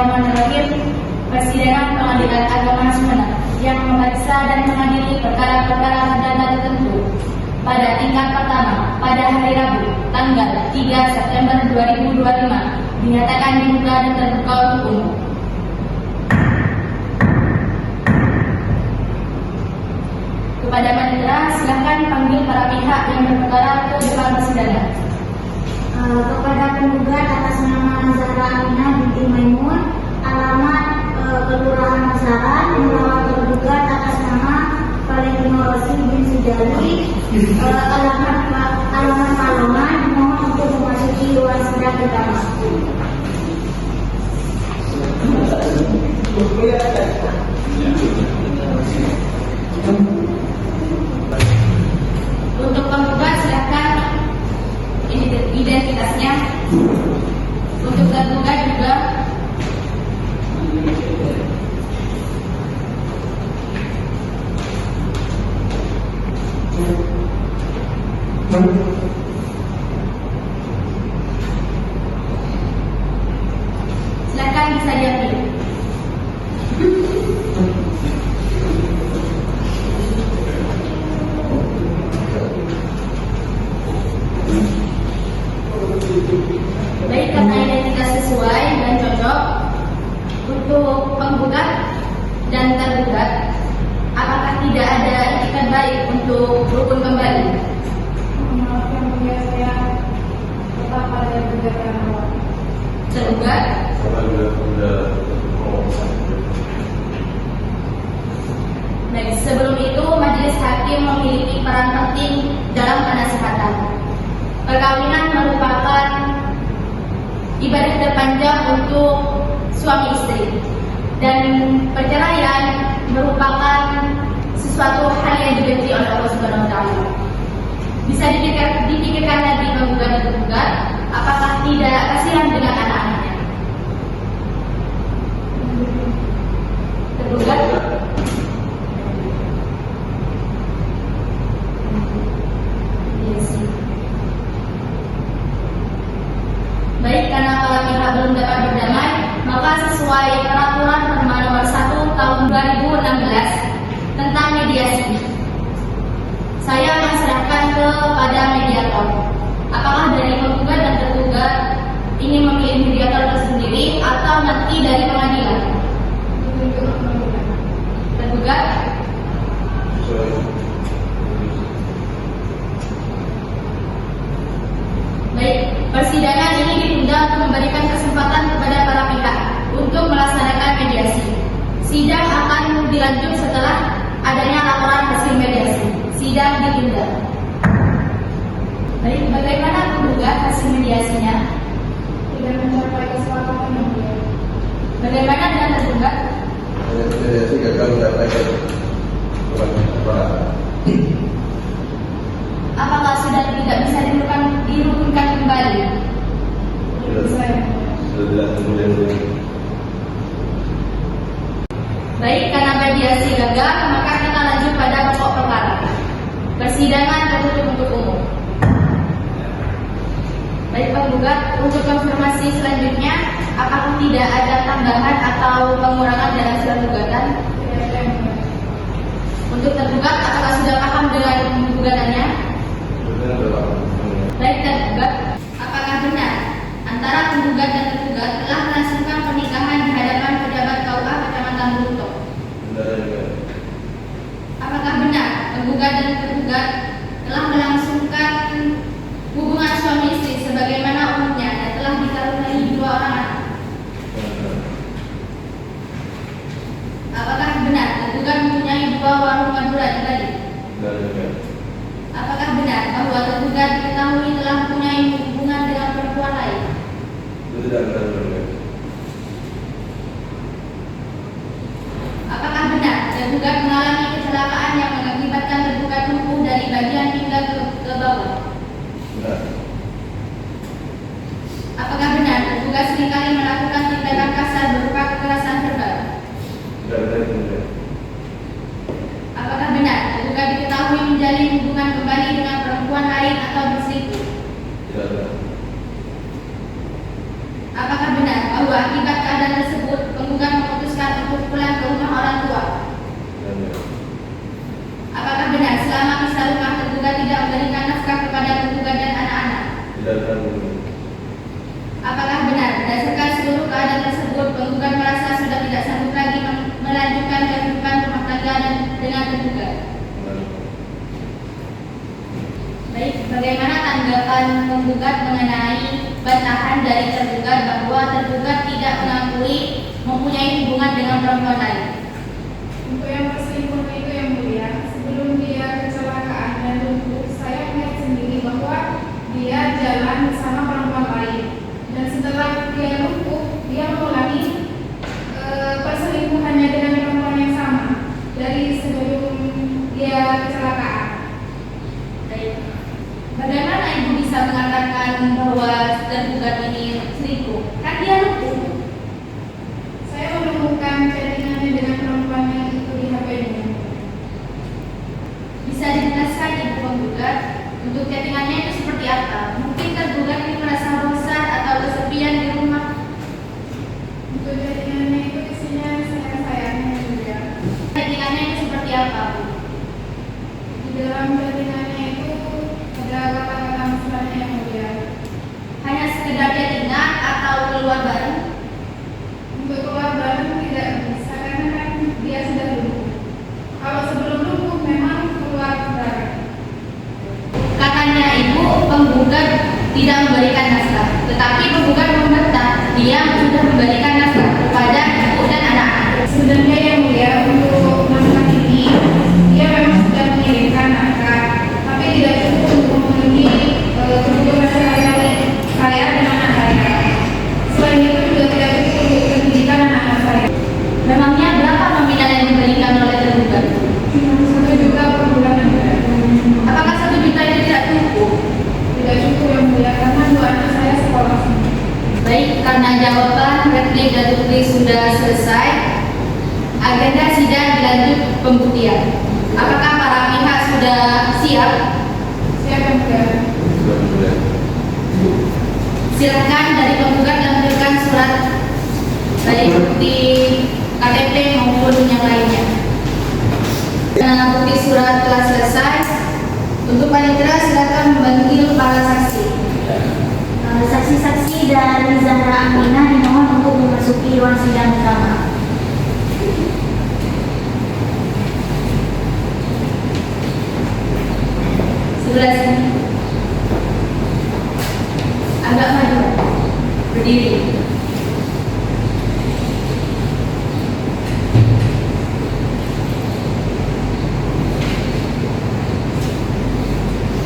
Bismillahirrahmanirrahim. Persidangan Pengadilan Agama Nasional yang memeriksa dan mengadili perkara-perkara pidana tertentu pada tingkat pertama pada hari Rabu tanggal 3 September 2025 dinyatakan dibuka dan terbuka untuk umum. Kepada Panitera, silakan panggil para pihak yang berperkara ke depan persidangan. Kepada penggugat atas nama Zahra Aminah binti Maimun, alamat Kelurahan Masaran, melawan tergugat atas nama Valentino Rossi bin Sujali, alamat Malaman, mohon untuk memasuki ruang sidang pertama. Untuk penggugat silakan identitasnya. Untuk tergugat juga. Silakan bisa diambil. Baik, karena identitas sesuai dan cocok untuk penggugat dan tergugat, apakah tidak ada etikat baik untuk rukun kembali? Maaf yang mulia, saya tetap pada gugatan awal. Tergugat. Baik, sebelum itu majelis hakim memiliki peran penting dalam penasihatan. Perkawinan merupakan ibadah terpanjang untuk suami istri, dan perceraian merupakan sesuatu hal yang dibenci oleh Allah Subhanahu wa Ta'ala. Bisa dipikirkan lagi penggugat dan tergugat, apakah tidak kasihan dengan anak-anaknya? Tergugat. Baik, karena para pihak belum dapat berdamai, maka sesuai peraturan Perma nomor 1 tahun 2016 tentang mediasi, saya menserahkan kepada mediator. Apakah dari penggugat dan tergugat ingin memilih mediator tersendiri atau nanti dari pengadilan? Tergugat. Baik, persidangan ini ditunda untuk memberikan kesempatan kepada para pihak untuk melaksanakan mediasi. Sidang akan dilanjut setelah adanya laporan hasil mediasi. Sidang ditunda. Baik, bagaimana penggugat hasil mediasinya? Tidak mencapai kesepakatan yang mulia. Bagaimana dengan tergugat? Mediasi gagal mencapai kesepakatan. Apakah sudah tidak bisa dirukunkan kembali? Sudah kemudian. Baik, karena mediasi gagal, maka kita lanjut pada pokok perkara. Persidangan tertutup untuk umum. Baik, penggugat, untuk konfirmasi selanjutnya, apakah tidak ada tambahan atau pengurangan dalam surat gugatan? Untuk tergugat, apakah sudah paham dengan gugatannya? Baik, tergugat, apakah benar antara penggugat dan tergugat telah melangsungkan pernikahan di hadapan pejabat KUA Kecamatan Buruto? Apakah benar penggugat dan tergugat telah melangsungkan hubungan suami istri sebagaimana umumnya dan telah dikaruniai 2 orang anak? Apakah benar tergugat mempunyai 2 warung Madura di Bali? Apakah benar bahwa tergugat diketahui telah mempunyai hubungan dengan perempuan lain? Apakah benar tergugat mengalami kecelakaan yang mengakibatkan tergugat lumpuh dari bagian pinggang ke bawah? Apakah benar tergugat seringkali melakukan tindakan kasar berupa kekerasan verbal? Apakah benar tergugat diketahui menjalin hubungan kembali dengan perempuan lain atau berselingkuh? Apakah benar bahwa akibat keadaan tersebut akan menggugat mengenai bantahan dari tergugat bahwa tergugat tidak mengakui mempunyai hubungan dengan perempuan lain. Untuk yang perselingkuhan itu yang mulia, sebelum dia kecelakaan dan lumpuh, saya melihat sendiri bahwa dia jalan bersama perempuan lain. Dan setelah dia lumpuh, dia mengulangi perselingkuhannya dengan perempuan yang sama dari sebelum dia kecelakaan. Baik. Bagaimana ibu bisa mengatakan bahwa tergugat ini selingkuh? Kan dia lumpuh. Saya menemukan chattingannya dengan perempuan yang itu di HP-nya. Bisa dijelaskan ibu penggugat untuk chattingannya itu seperti apa? Mungkin tergugat ini merasa bosan atau kesepian di rumah. Untuk chattingannya itu isinya sayang-sayangnya juga. Chattingannya itu seperti apa, Bu? Di dalam chattingannya itu ada kata-kata mesranya yang mulia. Hanya sekedar chattingan atau keluar bareng? Untuk keluar bareng tidak bisa karena kan dia sudah lumpuh. Kalau sebelum lumpuh memang keluar bareng. Katanya ibu penggugat tidak memberikan naskah, tetapi penggugat membantah dia sudah memberikan naskah kepada ibu dan anak-anak. Sebenarnya yang mulia untuk naskah ini dia memang sudah mengirimkan naskah, tapi tidak cukup untuk memenuhi kebutuhan sehari-hari saya dan anak saya. Selain itu juga tidak cukup untuk pendidikan anak-anak saya. Memangnya berapa nominal yang diberikan oleh tergugat? 1 juta per bulan saja. Apakah 1 juta itu tidak cukup? Tidak cukup yang mulia karena 2 anak saya sekolah. Baik, karena jawaban, replik dan tulis sudah selesai, agenda sidang dilanjut pembuktian. Apakah para pihak sudah siap? Siap yang mulia. Sudah mulai. Silakan dari penggugat lampirkan surat baik bukti KTP maupun yang lainnya. Bukti surat telah selesai. Untuk panitera silakan memanggil para saksi. Saksi-saksi dari Zahra Aminah dimohon untuk memasuki ruang sidang utama. Sebelah sini. Agak maju. Berdiri.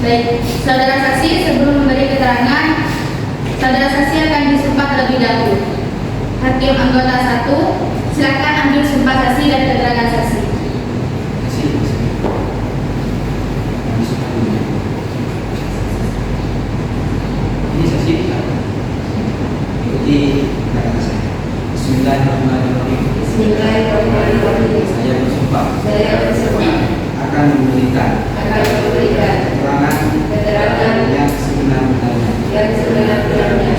Baik, saudara saksi, sebelum memberi keterangan, saudara saksi akan disumpah terlebih dahulu. Hakim anggota 1, silakan ambil sumpah saksi dan keterangan saksi. Ini saksi ikuti kata saya. Bismillahirrahmanirrahim. Bismillahirrahmanirrahim. Saya bersumpah Saya bersumpah akan memberikan akan memberikan keterangan yang sebenar-benarnya. yang sebenar-benarnya.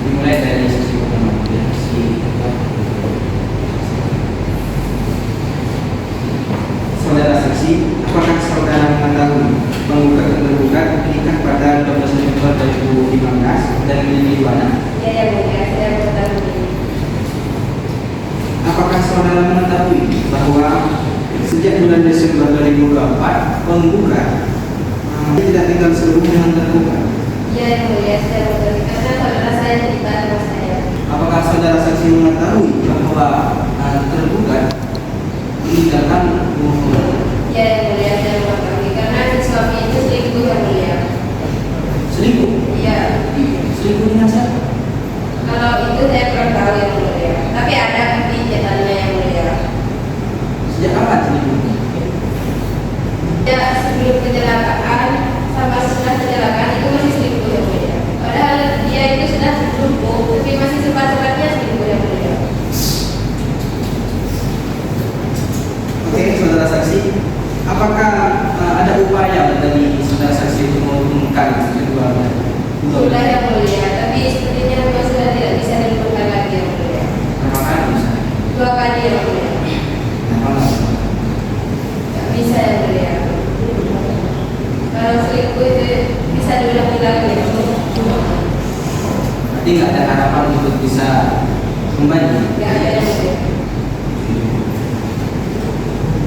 Dimulai dari sisi pertama. Saudara saksi, apakah saudara mengetahui penggugat dan tergugat menikah pada 12 November 2015 dan memiliki 2 anak? Ya, yang mulia, saya mengetahui. Apakah saudara mengetahui bahwa sejak bulan Desember 2024 penggugat tidak tinggal serumah dengan tergugat? Ya, yang mulia, saya mengetahui karena saudara saya cerita sama saya. Apakah saudara saksi mengetahui bahwa tergugat meninggalkan rumah? Ya, yang mulia, saya mengetahui karena si suami itu selingkuh, yang mulia. Selingkuh? Iya. Selingkuh dengan siapa? Kalau itu saya kurang tahu, yang mulia. Tapi ada bukti catatannya, yang mulia. Sejak kapan selingkuh? Ya, sebelum kecelakaan sama setelah kecelakaan itu masih selingkuh, yang mulia. Padahal dia itu sudah lumpuh, tapi masih sempat-sempatnya selingkuh, yang mulia. Oke, saudara saksi, apakah ada upaya dari saudara saksi untuk menghubungkan keduanya? Sudah, yang mulia, tapi sepertinya memang sudah tidak bisa dihubungkan lagi, yang mulia. Berapa kali misalnya? 2 kali, yang mulia. Kenapa nggak? Tidak bisa, yang mulia. Kalau selingkuh itu bisa diulang-ulang, ya. Berarti nggak ada harapan untuk bisa kembali? Tidak ada, yang mulia.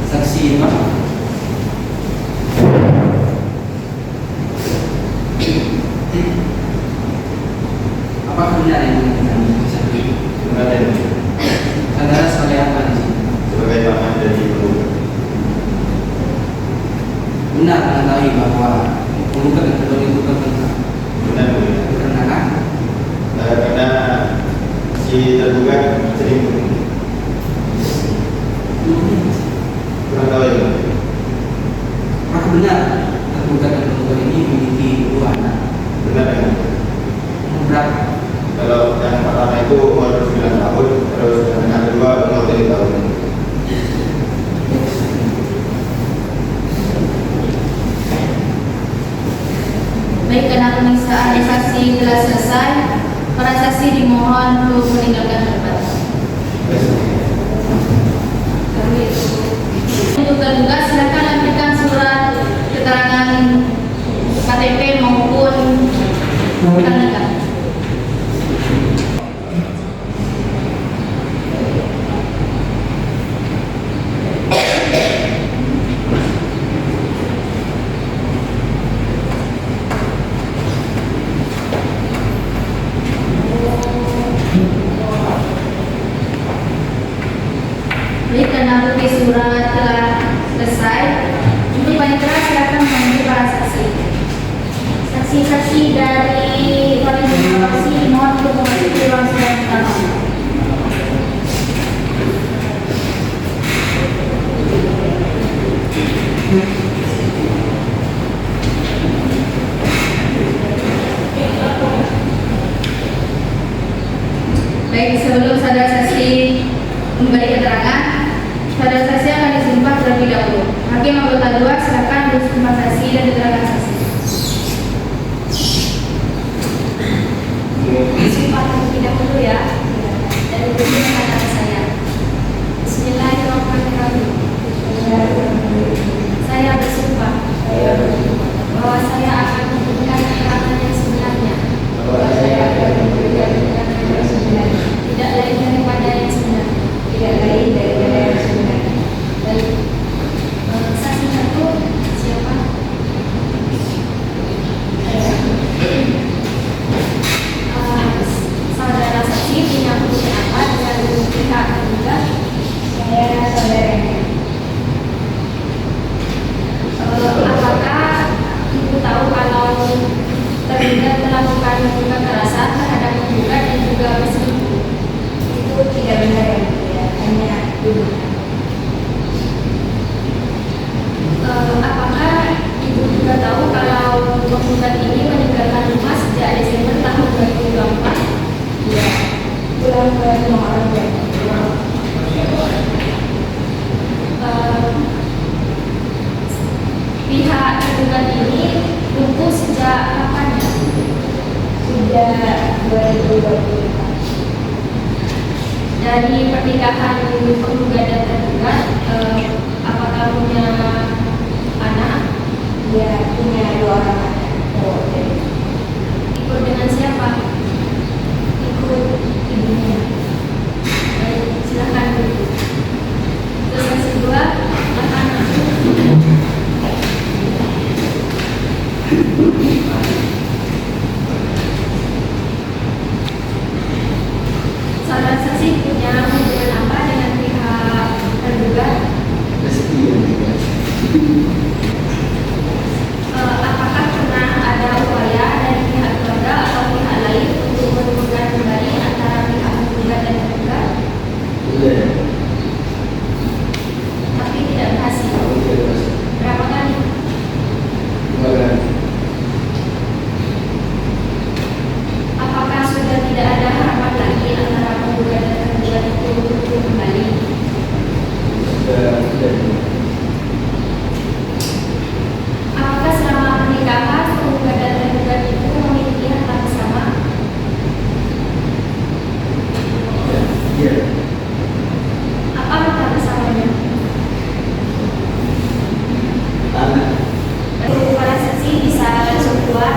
Saksi Pak. si tergugat selingkuh. Kurang tahu ya? Apakah benar tergugat dan tergugat ini memiliki dua anak? Benar ya? Berapa? Kalau yang pertama itu umur 9 tahun, terus yang kedua umur 3 tahun. Baik, karena pemeriksaan saksi telah selesai, para saksi dimohon untuk meninggalkan tempat. Untuk tergugat silakan lampirkan surat keterangan KTP maupun akta nikah. Baik, karena bukti surat telah selesai, untuk panitera silakan memanggil para saksi. Saksi-saksi dari Polisi mohon untuk memasuki ruang sidang pertama. Baik, sebelum saudara saksi memberi keterangan, saudara saksi akan disumpah terlebih dahulu. Hakim anggota 2 silakan disumpah saksi dan keterangan saksi. Sumpah terlebih dahulu ya. Dari dulu kata saya. Bismillahirrahmanirrahim. Saya bersumpah bahwa saya akan memberikan keterangan yang sebenarnya. Tidak lain daripada yang sebenarnya. Baik. Saksi satu siapa? Saudara saksi punya apa dengan pihak tergugat? Saya saudaranya. Apakah ibu tahu kalau tergugat melakukan kekerasan terhadap tergugat dan juga berselingkuh? Itu tidak benar ya, hanya duduk. Apakah ibu juga tahu kalau tergugat ini meninggalkan rumah sejak Desember tahun 2024? Iya, pulang ke rumah orang tua. Pihak tergugat ini lumpuh sejak kapan ya? Sejak 2024. Dari pernikahan penggugat dan tergugat, apakah punya anak? Ya, punya 2 orang anak. Ikut dengan siapa? Ikut ibunya. Baik, silakan dulu. Terus yang kedua, anak-anak. Saudara saksi punya hubungan apa dengan pihak tergugat? Apakah pernah ada upaya dari pihak keluarga atau pihak lain untuk menghubungkan kembali antara pihak tergugat dan tergugat? Tapi tidak berhasil. Berapa kali? Apakah sudah tidak ada harapan lagi antara penggugat dan tergugat itu bertemu kembali? Apakah selama pernikahan penggugat dan tergugat itu memiliki harta bersama? Apa harta bersamanya? Para saksi bisa langsung keluar.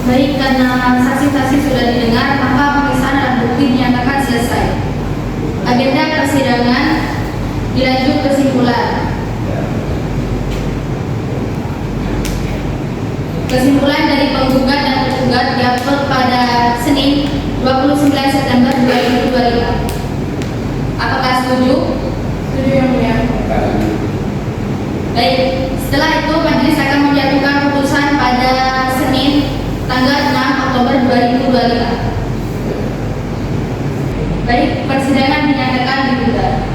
Baik, karena saksi-saksi sudah didengar, maka pemeriksaan alat bukti dinyatakan selesai. Agenda persidangan dilanjut kesimpulan. Kesimpulan dari penggugat dan tergugat diupload pada Senin 29 September 2025. Apakah setuju? Setuju yang mulia. Baik, setelah itu majelis akan menjatuhkan putusan pada Senin tanggal 6 Oktober 2025. Baik, persidangan dinyatakan dibuka.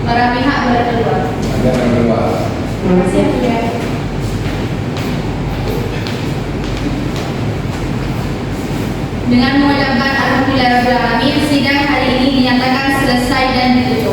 Para pihak boleh keluar. Ada yang keluar. Terima kasih, Yang Mulia. Dengan mengucapkan alhamdulillahirabbil alamin, sidang hari ini dinyatakan selesai dan ditutup.